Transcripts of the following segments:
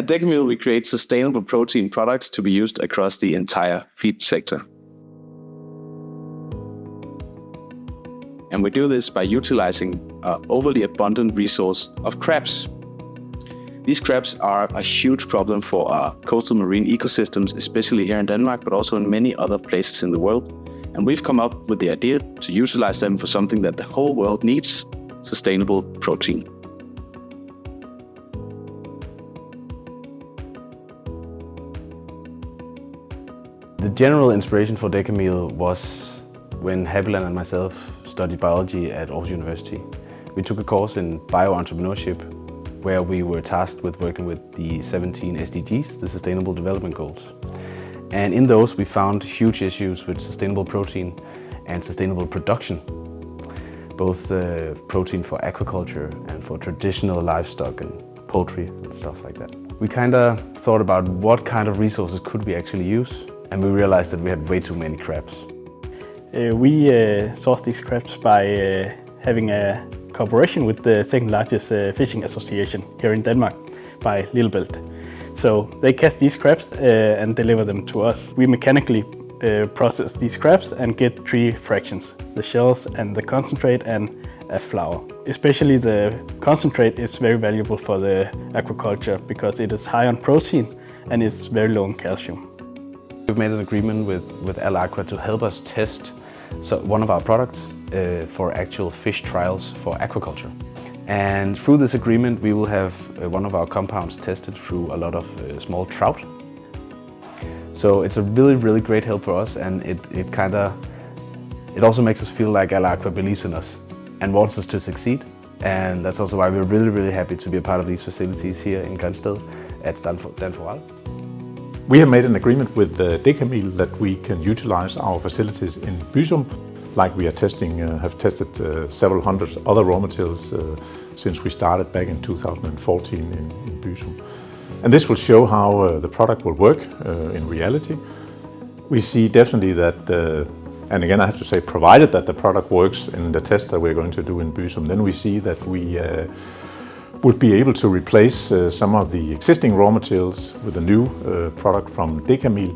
At Decameal, we create sustainable protein products to be used across the entire feed sector. And we do this by utilizing an overly abundant resource of crabs. These crabs are a huge problem for our coastal marine ecosystems, especially here in Denmark, but also in many other places in the world. And we've come up with the idea to utilize them for something that the whole world needs: sustainable protein. The general inspiration for Decameal was when Haviland and myself studied biology at Aarhus University. We took a course in bioentrepreneurship where we were tasked with working with the 17 SDGs, the Sustainable Development Goals. And in those we found huge issues with sustainable protein and sustainable production, both protein for aquaculture and for traditional livestock and poultry and stuff like that. We kind of thought about what kind of resources could we actually use, and we realized that we had way too many crabs. We sourced these crabs by having a cooperation with the second largest fishing association here in Denmark, by Lillebælt. So they catch these crabs and deliver them to us. We mechanically process these crabs and get three fractions: the shells and the concentrate and a flour. Especially the concentrate is very valuable for the aquaculture because it is high on protein and it's very low in calcium. We've made an agreement with Aqua to help us test one of our products for actual fish trials for aquaculture. And through this agreement we will have one of our compounds tested through a lot of small trout. So it's a really great help for us, and it also makes us feel like Aqua believes in us and wants us to succeed. And that's also why we're really happy to be a part of these facilities here in Græsted at Danforal. We have made an agreement with Decameal that we can utilize our facilities in Büsum, like we are have tested several hundred other raw materials since we started back in 2014 in Büsum. And this will show how the product will work in reality. We see definitely that, and again I have to say, provided that the product works in the tests that we're going to do in Büsum, then we see that we would be able to replace some of the existing raw materials with a new product from Decameal,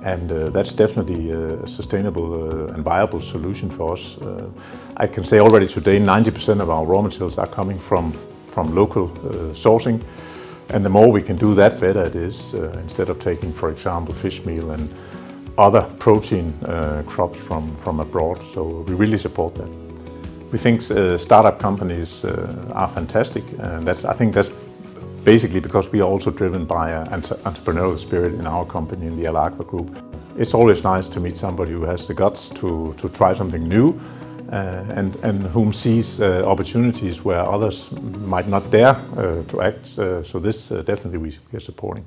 and that's definitely a sustainable and viable solution for us. I can say already today 90% of our raw materials are coming from local sourcing, and the more we can do that, better it is, instead of taking, for example, fish meal and other protein crops from abroad. So we really support that. We think startup companies are fantastic, and I think that's basically because we are also driven by an entrepreneurial spirit in our company, in the Aqua Group. It's always nice to meet somebody who has the guts to try something new and whom sees opportunities where others might not dare to act. So this definitely we are supporting.